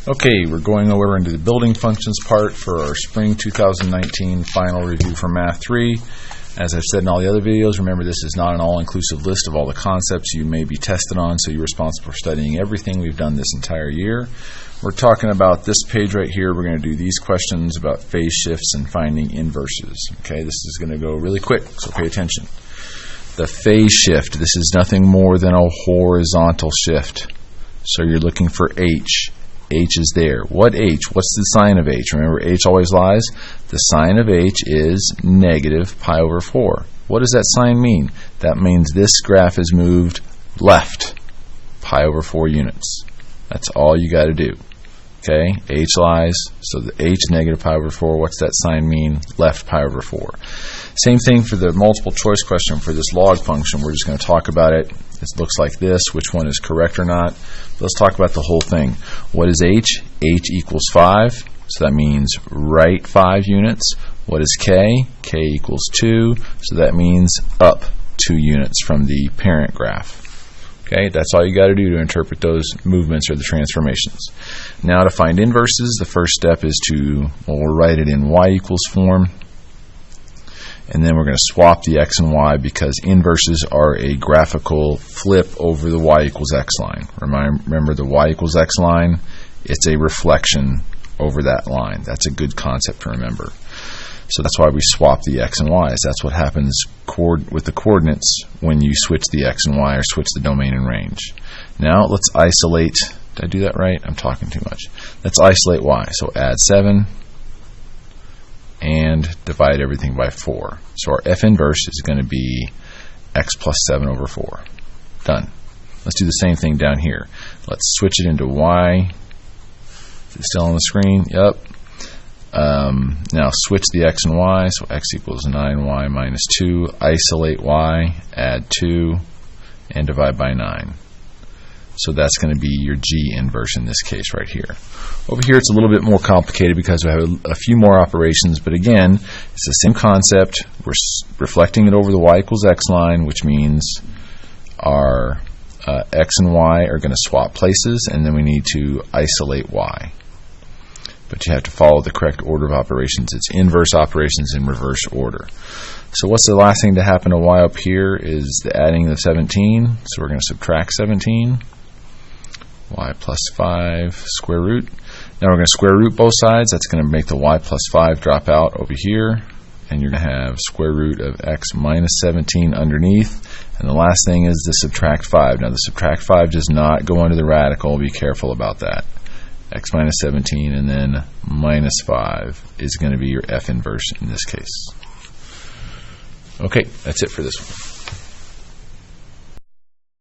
Okay, we're going over into the building functions part for our spring 2019 final review for Math 3. As I've said in all the other videos, remember this is not an all-inclusive list of all the concepts you may be tested on, so you're responsible for studying everything we've done this entire year. We're talking about this page right here. We're going to do these questions about phase shifts and finding inverses. Okay, this is going to go really quick, so pay attention. The phase shift, this is nothing more than a horizontal shift. So you're looking for H. H is there. What H? What's the sign of H? Remember, H always lies. The sign of H is negative pi over 4. What does that sign mean? That means this graph is moved left pi over 4 units. That's all you got to do. Okay, H lies, so the H negative pi over 4, what's that sign mean? Left pi over 4. Same thing for the multiple choice question for this log function. We're just going to talk about it. It looks like this, which one is correct or not. Let's talk about the whole thing. What is H? H equals 5, so that means right 5 units. What is K? K equals 2, so that means up 2 units from the parent graph. Okay, that's all you got to do to interpret those movements or the transformations. Now to find inverses, the first step is to, well, we'll write it in y equals form. And then we're going to swap the x and y because inverses are a graphical flip over the y equals x line. Remember the y equals x line? It's a reflection over that line. That's a good concept to remember. So that's why we swap the x and y's. That's what happens with the coordinates when you switch the x and y or switch the domain and range. Now let's isolate. Did I do that right? I'm talking too much. Let's isolate y. So add 7 and divide everything by 4. So our f inverse is going to be x plus 7 over 4. Done. Let's do the same thing down here. Let's switch it into y. Is it still on the screen? Yep. Now switch the x and y, so x equals 9y minus 2, isolate y, add 2, and divide by 9. So that's going to be your G inverse in this case right here. Over here it's a little bit more complicated because we have a few more operations, but again, it's the same concept. We're reflecting it over the y equals x line, which means our x and y are going to swap places, and then we need to isolate y. But you have to follow the correct order of operations. It's inverse operations in reverse order. So what's the last thing to happen to y up here is the adding of 17. So we're going to subtract 17. Y plus 5 square root. Now we're going to square root both sides. That's going to make the y plus 5 drop out over here. And you're going to have square root of x minus 17 underneath. And the last thing is the subtract 5. Now the subtract 5 does not go under the radical. Be careful about that. X minus 17 and then minus 5 is going to be your f inverse in this case. Okay, that's it for this one.